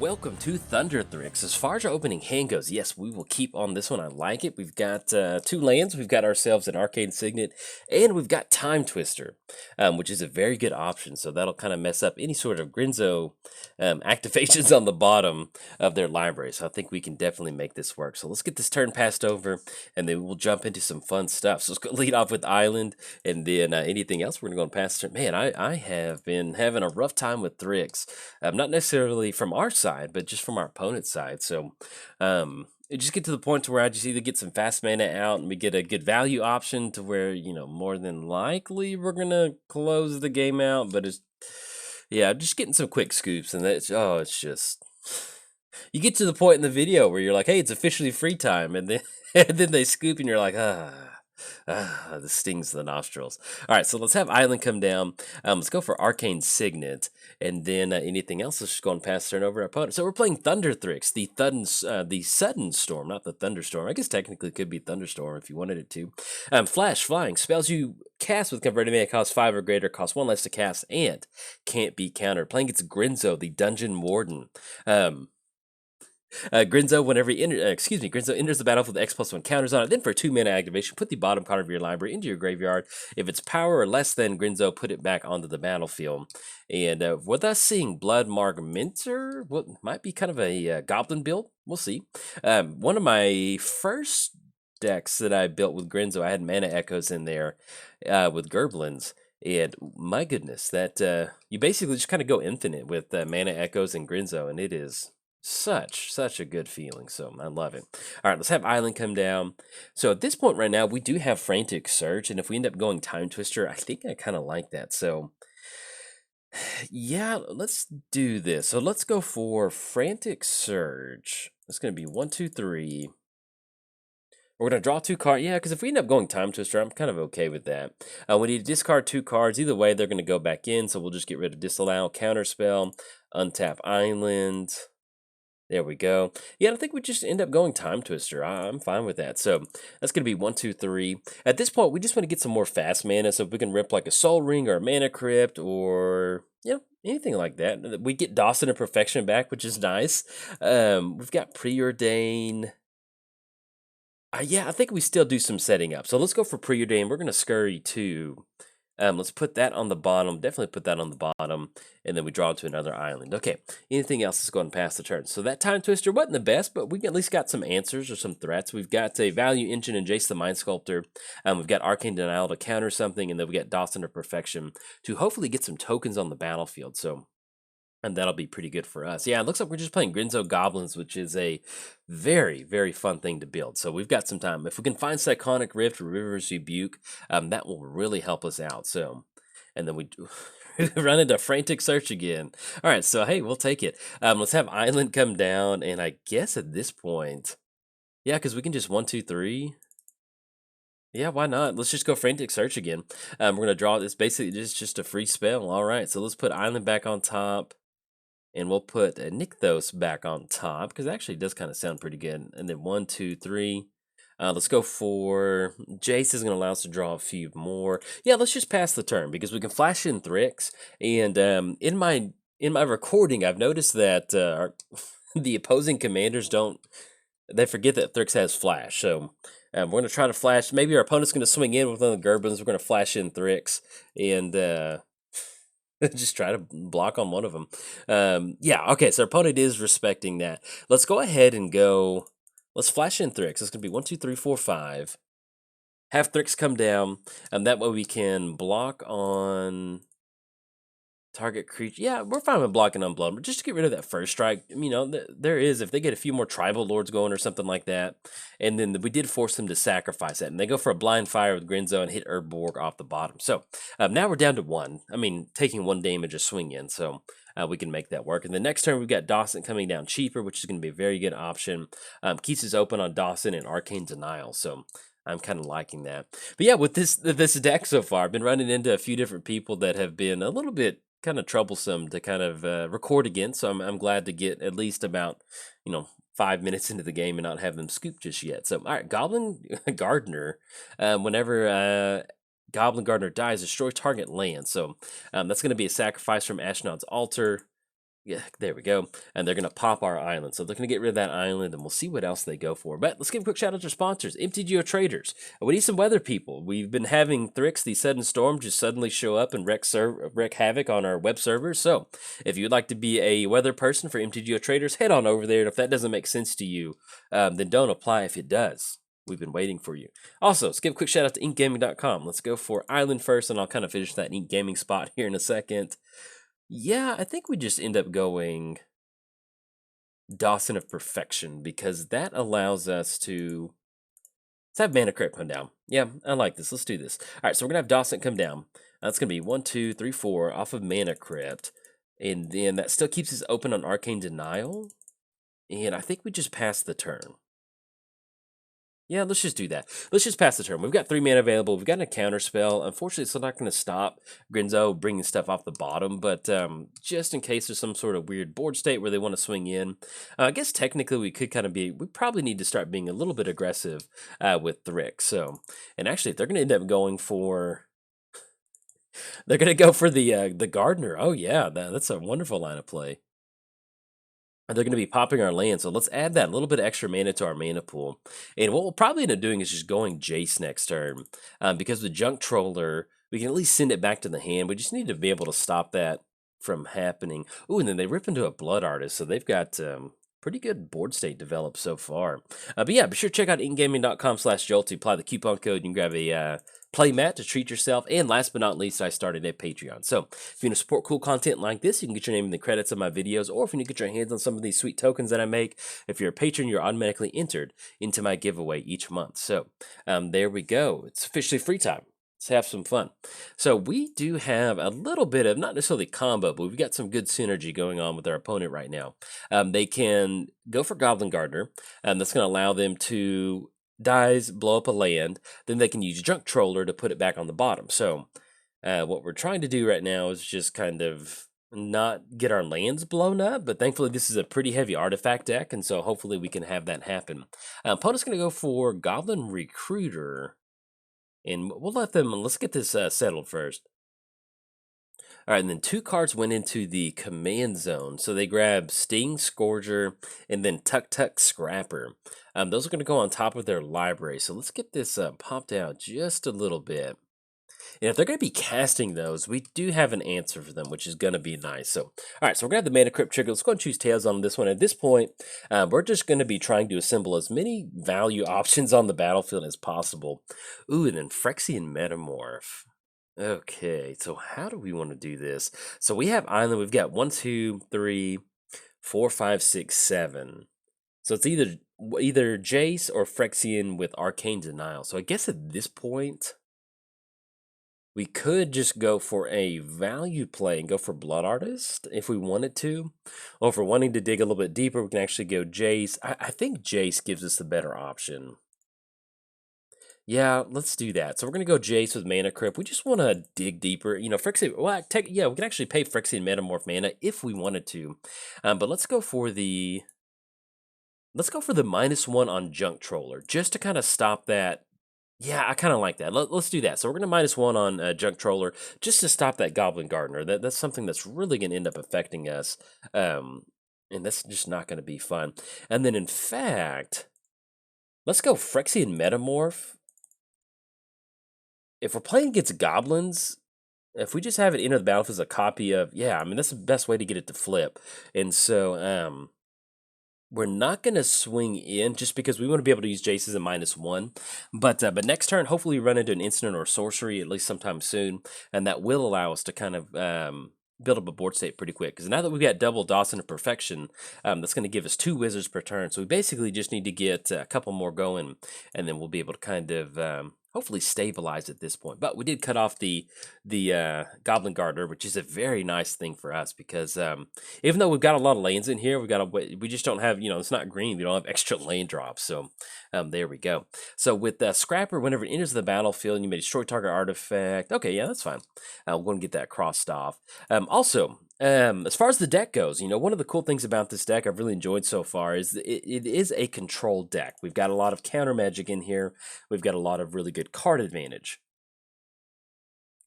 Welcome to Thunder Thryx. As far as our opening hand goes, yes, we will keep on this one. I like it. We've got two lands. We've got ourselves an Arcane Signet, and we've got Time Twister, which is a very good option. So that'll kind of mess up any sort of Grenzo activations on the bottom of their library. So I think we can definitely make this work. So let's get this turn passed over, and then we'll jump into some fun stuff. So let's go lead off with Island, and then anything else we're going to go and pass the turn. Man, I have been having a rough time with Thryx. Not necessarily from our side, but just from our opponent's side. So it just get to the point to where I just either get some fast mana out and we get a good value option to where, more than likely we're gonna close the game out. But just getting some quick scoops, and it's just you get to the point in the video where you're like, hey, it's officially free time, and then and then they scoop and you're like, this stings the nostrils. All right, so let's have Island come down. Let's go for Arcane Signet, and then anything else, let's just go and pass turn over our opponent. So we're playing Thunder Thryx, the Sudden Storm, not the Thunderstorm. I guess technically it could be Thunderstorm if you wanted it to. Flash, flying, spells you cast with converted mana cost 5 or greater, cost 1 less to cast, and can't be countered. Playing against Grenzo, the Dungeon Warden. Grenzo, Grenzo enters the battlefield with X+1 counters on it. Then for a 2-mana activation, put the bottom card of your library into your graveyard. If it's power or less than Grenzo, put it back onto the battlefield. And with us seeing Bloodmark Minter, what might be kind of a goblin build, we'll see. One of my first decks that I built with Grenzo, I had Mana Echoes in there with Gerblins. And my goodness, that you basically just kind of go infinite with Mana Echoes and Grenzo, and it is such a good feeling. So I love it. All right, let's have Island come down. So at this point right now, we do have Frantic Surge, and if we end up going Time Twister, I think I kind of like that. So yeah, let's do this. So let's go for Frantic Surge. It's going to be 1, 2, 3. We're going to draw 2 cards. Yeah, because if we end up going Time Twister, I'm kind of okay with that. We need to discard 2 cards. Either way, they're going to go back in, so we'll just get rid of Disallow, Counterspell, untap Island. There we go. Yeah, I think we just end up going Time Twister. I'm fine with that. So that's going to be 1, 2, 3. At this point, we just want to get some more fast mana. So if we can rip like a Soul Ring or a Mana Crypt or, anything like that. We get Dawson and Perfection back, which is nice. We've got Preordain. Yeah, I think we still do some setting up. So let's go for Preordain. We're going to scurry 2. Let's put that on the bottom. Definitely put that on the bottom. And then we draw to another island. Okay, anything else? Let's go ahead and pass the turn. So that Time Twister wasn't the best, but we at least got some answers or some threats. We've got a Value Engine and Jace the Mind Sculptor. We've got Arcane Denial to counter something. And then we got Dawson to Perfection to hopefully get some tokens on the battlefield. And that'll be pretty good for us. Yeah, it looks like we're just playing Grenzo Goblins, which is a very, very fun thing to build. So we've got some time. If we can find Cyclonic Rift or River's Rebuke, that will really help us out. So, and then we run into Frantic Search again. All right, so hey, we'll take it. Let's have Island come down, and I guess at this point, yeah, because we can just 1, 2, 3. Yeah, why not? Let's just go Frantic Search again. We're gonna draw this. Basically, just a free spell. All right, so let's put Island back on top. And we'll put Nykthos back on top, because it actually does kind of sound pretty good. And then 1, 2, 3. Let's go for Jace is going to allow us to draw a few more. Yeah, let's just pass the turn, because we can flash in Thryx. And in my recording, I've noticed that the opposing commanders they forget that Thryx has flash. So we're going to try to flash. Maybe our opponent's going to swing in with one of the Gerblins. We're going to flash in Thryx. And just try to block on one of them. Yeah, okay, so our opponent is respecting that. Let's go ahead and go. Let's flash in Thryx. It's going to be 1, 2, 3, 4, 5. Have Thryx come down, and that way we can block on target creature. Yeah, we're fine with blocking on blood, but just to get rid of that first strike, there is, if they get a few more tribal lords going or something like that, and then we did force them to sacrifice that, and they go for a blind fire with Grenzo and hit Urborg off the bottom. So now we're down to 1. I mean, taking 1 damage a swing in, so we can make that work. And the next turn, we've got Dawson coming down cheaper, which is going to be a very good option. Keeps us open on Dawson and Arcane Denial, so I'm kind of liking that. But yeah, with this deck so far, I've been running into a few different people that have been a little bit kind of troublesome to kind of record again. So I'm glad to get at least about 5 minutes into the game and not have them scoop just yet. So all right, Goblin Gardener. Whenever Goblin Gardener dies, destroy target land. So that's going to be a sacrifice from Ashnod's Altar. Yeah, there we go. And they're going to pop our island. So they're going to get rid of that island, and we'll see what else they go for. But let's give a quick shout out to our sponsors, MTGOTraders. We need some weather people. We've been having Thryx, these sudden storms, just suddenly show up and wreak havoc on our web servers. So if you'd like to be a weather person for MTGOTraders, head on over there. And if that doesn't make sense to you, then don't apply if it does. We've been waiting for you. Also, let's give a quick shout out to inkgaming.com. Let's go for Island first, and I'll kind of finish that Ink Gaming spot here in a second. Yeah, I think we just end up going Dawson of Perfection because that allows us to let's have Mana Crypt come down. Yeah, I like this. Let's do this. All right, so we're gonna have Dawson come down. That's gonna be 1, 2, 3, 4 off of Mana Crypt, and then that still keeps us open on Arcane Denial. And I think we just pass the turn. Yeah, let's just do that. Let's just pass the turn. We've got 3 mana available. We've got a counter spell. Unfortunately, it's still not going to stop Grenzo bringing stuff off the bottom, but just in case there's some sort of weird board state where they want to swing in, I guess technically we could kind of be, we probably need to start being a little bit aggressive with Thryx. So, and actually, if they're going to end up going for, they're going to go for the Gardener. Oh yeah, that's a wonderful line of play. And they're going to be popping our land, so let's add that little bit of extra mana to our mana pool. And what we'll probably end up doing is just going Jace next turn. Because the Junk Troller, we can at least send it back to the hand. We just need to be able to stop that from happening. Ooh, and then they rip into a Blood Artist, so they've got pretty good board state developed so far. But yeah, be sure to check out ingaming.com/Jolt to apply the coupon code. You can grab a play mat to treat yourself. And last but not least, I started a Patreon. So if you want to support cool content like this, you can get your name in the credits of my videos, or if you need to get your hands on some of these sweet tokens that I make, if you're a patron, you're automatically entered into my giveaway each month. So there we go. It's officially free time. Let's have some fun. So we do have a little bit of, not necessarily combo, but we've got some good synergy going on with our opponent right now. They can go for Goblin Gardener, and that's going to allow them to dies, blow up a land, then they can use Junk Troller to put it back on the bottom. So what we're trying to do right now is just kind of not get our lands blown up, but thankfully this is a pretty heavy artifact deck, and so hopefully we can have that happen. Opponent's going to go for Goblin Recruiter, and we'll let them, let's get this settled first. All right, and then 2 cards went into the command zone. So they grab Sting, Scourger, and then Tuk Tuk Scrapper. Those are going to go on top of their library. So let's get this popped out just a little bit. And if they're going to be casting those, we do have an answer for them, which is going to be nice. So, all right, so we're going to have the Mana Crypt trigger. Let's go and choose Tails on this one. At this point, we're just going to be trying to assemble as many value options on the battlefield as possible. Ooh, and then Phyrexian Metamorph. Okay, so how do we want to do this? So we have island. We've got 1, 2, 3, 4, 5, 6, 7. So it's either Jace or Phyrexian with Arcane Denial. So I guess at this point, we could just go for a value play and go for Blood Artist if we wanted to. Or if we're wanting to dig a little bit deeper, we can actually go Jace. I think Jace gives us the better option. Yeah, let's do that. So we're going to go Jace with Mana Crypt. We just want to dig deeper. You know, Phyrexian, well, yeah, we can actually pay Phyrexian Metamorph mana if we wanted to. But let's go for the -1 on Junk Troller, just to kind of stop that. Yeah, I kind of like that. Let's do that. So we're going to -1 on Junk Troller, just to stop that Goblin Gardener. That's something that's really going to end up affecting us. And that's just not going to be fun. And then, in fact, let's go Phyrexian Metamorph. If we're playing against goblins, if we just have it enter the battlefield as a copy of, yeah, I mean, that's the best way to get it to flip. And so, we're not going to swing in just because we want to be able to use Jace as a -1. But next turn, hopefully we run into an instant or sorcery, at least sometime soon. And that will allow us to kind of build up a board state pretty quick. Because now that we've got double Dawson of Perfection, that's going to give us 2 wizards per turn. So we basically just need to get a couple more going, and then we'll be able to kind of hopefully stabilize at this point. But we did cut off the Goblin Gardener, which is a very nice thing for us because even though we've got a lot of lands in here, we just don't have, it's not green. We don't have extra land drops. So there we go. So with Scrapper, whenever it enters the battlefield, you may destroy target artifact. Okay, yeah, that's fine. We're going to get that crossed off. Also, as far as the deck goes, one of the cool things about this deck I've really enjoyed so far is it is a controlled deck. We've got a lot of counter magic in here. We've got a lot of really good card advantage.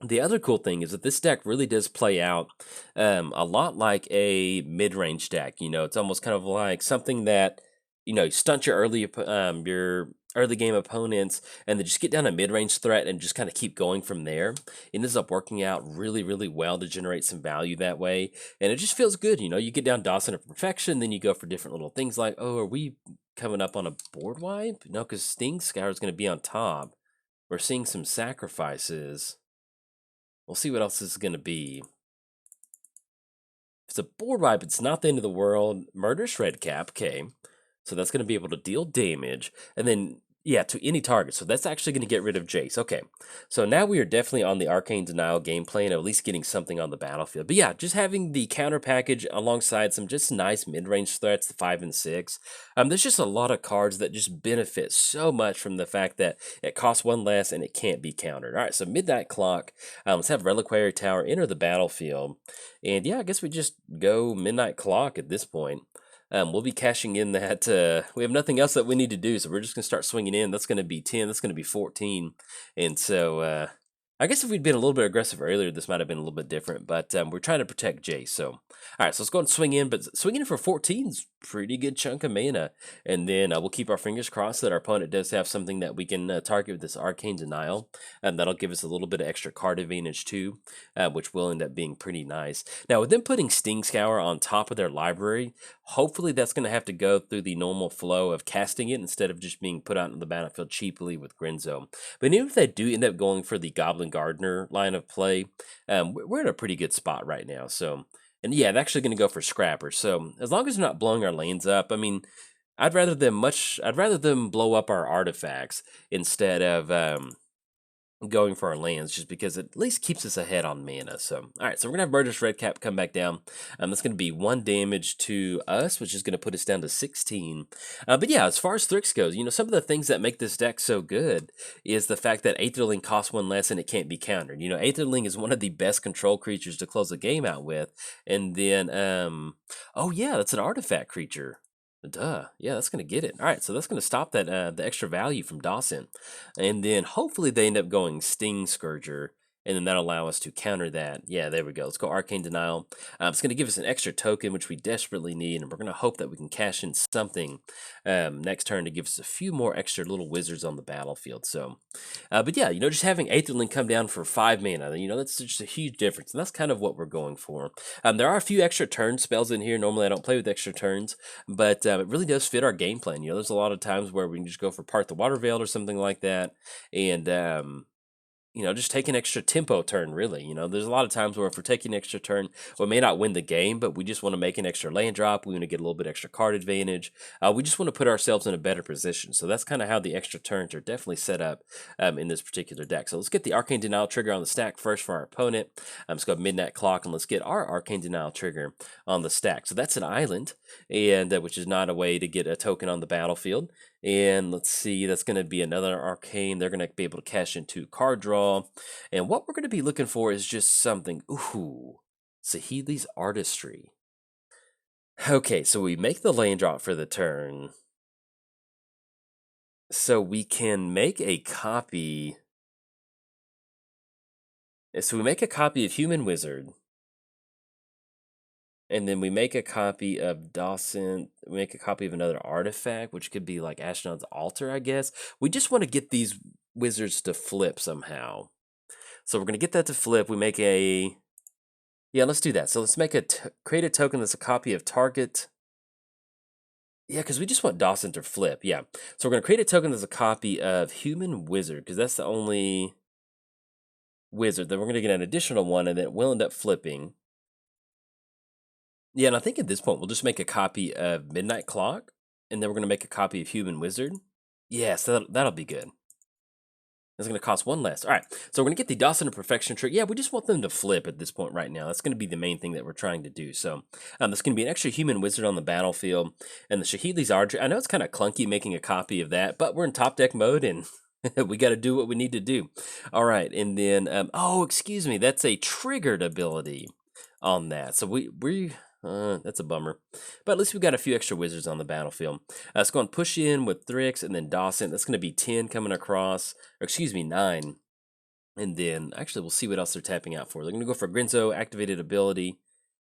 The other cool thing is that this deck really does play out a lot like a mid-range deck. You know, it's almost kind of like something that, you know, stunt your early game opponents, and then just get down a mid-range threat and just kind of keep going from there. It ends up working out really, really well to generate some value that way, and it just feels good. You know, you get down Dawson of Perfection, then you go for different little things like, oh, are we coming up on a board wipe? No, because Sting Scour is going to be on top. We're seeing some sacrifices. We'll see what else this is going to be. If it's a board wipe, it's not the end of the world. Murderous Redcap, okay. So that's going to be able to deal damage. And then, yeah, to any target. So that's actually going to get rid of Jace. Okay. So now we are definitely on the Arcane Denial game plan, at least getting something on the battlefield. But yeah, just having the counter package alongside some just nice mid-range threats, the 5 and 6. There's just a lot of cards that just benefit so much from the fact that it costs 1 less and it can't be countered. All right, so Midnight Clock. Let's have Reliquary Tower enter the battlefield. And yeah, I guess we just go Midnight Clock at this point. We'll be cashing in that. We have nothing else that we need to do, so we're just going to start swinging in. That's going to be 10. That's going to be 14. And so I guess if we'd been a little bit aggressive earlier, this might have been a little bit different. But we're trying to protect Jace. So, all right, so let's go and swing in. But swinging in for 14 is pretty good chunk of mana. And then we'll keep our fingers crossed that our opponent does have something that we can target with this Arcane Denial. And that'll give us a little bit of extra card advantage too, which will end up being pretty nice. Now, with them putting Sting Scour on top of their library, hopefully that's going to have to go through the normal flow of casting it instead of just being put out on the battlefield cheaply with Grenzo. But even if they do end up going for the Goblin Gardener line of play, we're in a pretty good spot right now. So, and yeah, I'm actually going to go for Scrapper. So as long as they're not blowing our lanes up, I mean, I'd rather them blow up our artifacts instead of going for our lands, just because it at least keeps us ahead on mana. So, all right, so we're gonna have Murderous Redcap come back down. That's gonna be 1 damage to us, which is gonna put us down to 16. But yeah, as far as Thryx goes, you know, some of the things that make this deck so good is the fact that Aetherling costs 1 less and it can't be countered. You know, Aetherling is one of the best control creatures to close the game out with. And then, oh yeah, that's an artifact creature. Duh. Yeah, that's going to get it. All right, so that's going to stop that the extra value from Dawson. And then hopefully they end up going Sting Scourger, and then that'll allow us to counter that. Yeah, there we go. Let's go Arcane Denial. It's going to give us an extra token, which we desperately need, and we're going to hope that we can cash in something next turn to give us a few more extra little wizards on the battlefield. So, but yeah, you know, just having Aetherling come down for 5 mana, you know, that's just a huge difference, and that's kind of what we're going for. There are a few extra turn spells in here. Normally I don't play with extra turns, but it really does fit our game plan. You know, there's a lot of times where we can just go for Part the Water Veil or something like that, and you know, just take an extra tempo turn, really. You know, there's a lot of times where if we're taking an extra turn, we may not win the game, but we just want to make an extra land drop. We want to get a little bit extra card advantage. We just want to put ourselves in a better position. So that's kind of how the extra turns are definitely set up in this particular deck. So let's get the Arcane Denial trigger on the stack first for our opponent. Let's go Midnight Clock, and let's get our Arcane Denial trigger on the stack. So that's an island, and which is not a way to get a token on the battlefield. And let's see, that's going to be another Arcane. They're going to be able to cash into card draw. And what we're going to be looking for is just something. Ooh, Saheeli's Artistry. Okay, so we make the land drop for the turn. So we can make a copy. So we make a copy of Human Wizard. And then we make a copy of Dawson. We make a copy of another artifact, which could be like Ashnod's Altar, I guess. We just want to get these wizards to flip somehow. So we're going to get that to flip. We make a... Yeah, let's do that. So let's make create a token that's a copy of target. Yeah, because we just want Dawson to flip. Yeah. So we're going to create a token that's a copy of Human Wizard, because that's the only wizard. Then we're going to get an additional one, and then it will end up flipping. Yeah, and I think at this point, we'll just make a copy of Midnight Clock, and then we're going to make a copy of Human Wizard. Yes, that'll be good. It's going to cost 1 less. All right, so we're going to get the Dawson of Perfection trick. Yeah, we just want them to flip at this point right now. That's going to be the main thing that we're trying to do. So there's going to be an extra Human Wizard on the battlefield, and the Saheeli's Archer. I know it's kind of clunky making a copy of that, but we're in top deck mode, and we got to do what we need to do. All right, and then, oh, excuse me, that's a triggered ability on that. So that's a bummer. But at least we got a few extra wizards on the battlefield. Let's go and push in with Thryx and then Dawson. That's going to be 10 coming across. Or excuse me, 9. And then, actually, we'll see what else they're tapping out for. They're going to go for Grenzo, activated ability,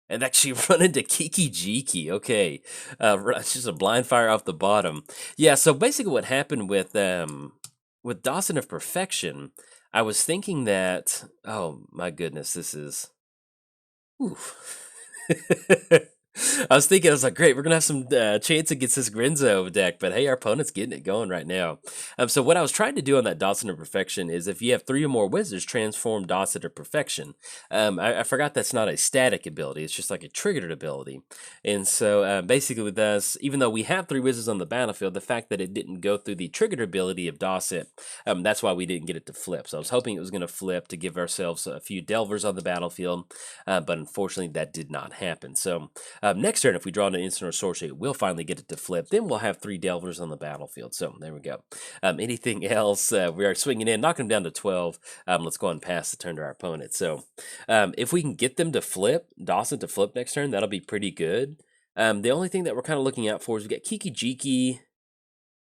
and actually run into Kiki Jiki. Okay, it's just a blind fire off the bottom. Yeah, so basically what happened with Dawson of Perfection, I was thinking that, oh my goodness, this is... Oof. I was thinking, I was like, great, we're gonna have some chance against this Grenzo deck, but hey, our opponent's getting it going right now. So what I was trying to do on that Dawson of Perfection is, if you have 3 or more wizards, transform Dawson to Perfection. I forgot that's not a static ability; it's just like a triggered ability. And so basically, with us, even though we have 3 wizards on the battlefield, the fact that it didn't go through the triggered ability of Dawson, that's why we didn't get it to flip. So I was hoping it was going to flip to give ourselves a few Delvers on the battlefield, but unfortunately, that did not happen. So. Next turn, if we draw an instant or sorcery, we'll finally get it to flip. Then we'll have 3 Delvers on the battlefield. So there we go. Anything else? We are swinging in, knocking them down to 12. Let's go ahead and pass the turn to our opponent. So if we can get them to flip, Dawson to flip next turn, that'll be pretty good. The only thing that we're kind of looking out for is we got Kiki Jiki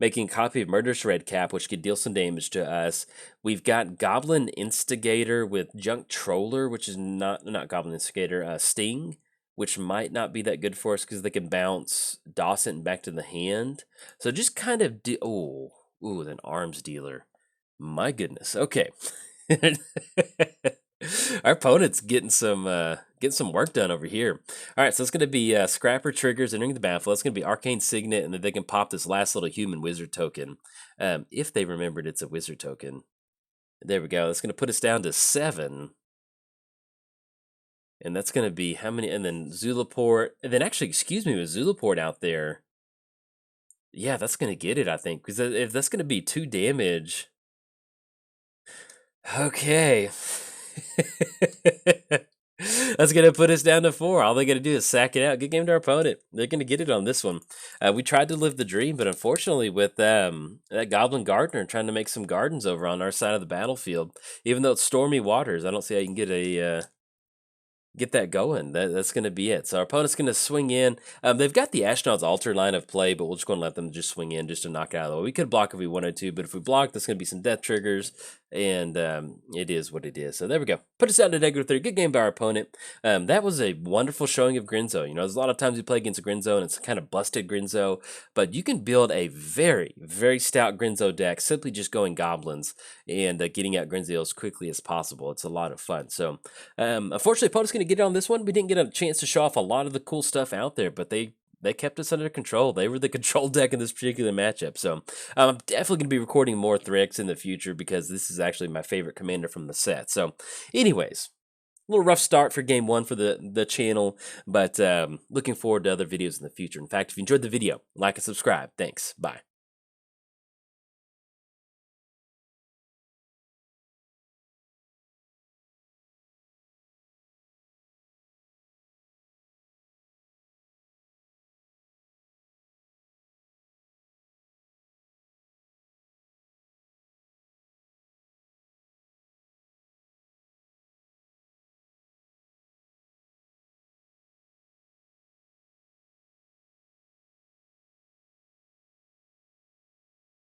making a copy of Murderous Redcap, which could deal some damage to us. We've got Goblin Instigator with Junk Troller, which is not Goblin Instigator, Sting, which might not be that good for us because they can bounce Dawson back to the hand. So just kind of ooh, an arms dealer. My goodness. Okay. Our opponent's getting some work done over here. All right, so it's going to be Scrapper triggers entering the battlefield. It's going to be Arcane Signet, and then they can pop this last little human wizard token. If they remembered it's a wizard token. There we go. That's going to put us down to 7. And that's going to be how many? And then Zulaport. And then actually, excuse me, with Zulaport out there. Yeah, that's going to get it, I think. Because if that's going to be 2 damage. Okay. That's going to put us down to 4. All they got to do is sack it out. Good game to our opponent. They're going to get it on this one. We tried to live the dream, but unfortunately with that Goblin Gardener trying to make some gardens over on our side of the battlefield, even though it's stormy waters, I don't see how you can get that going. That's going to be it. So our opponent's going to swing in. They've got the Ashnod's Altar line of play, but we're just going to let them just swing in just to knock it out of the way. We could block if we wanted to, but if we block, there's going to be some death triggers, and it is what it is. So there we go. Put us down to -3. Good game by our opponent. That was a wonderful showing of Grenzo. You know, there's a lot of times we play against a Grenzo, and it's kind of busted Grenzo, but you can build a very, very stout Grenzo deck simply just going goblins and getting out Grenzo as quickly as possible. It's a lot of fun. So unfortunately, opponent's going to get it on this one. We didn't get a chance to show off a lot of the cool stuff out there, but they kept us under control. They were the control deck in this particular matchup. So I'm definitely going to be recording more Thryx in the future because this is actually my favorite commander from the set. So anyways, a little rough start for game 1 for the channel, but looking forward to other videos in the future. In fact, if you enjoyed the video, like and subscribe. Thanks. Bye.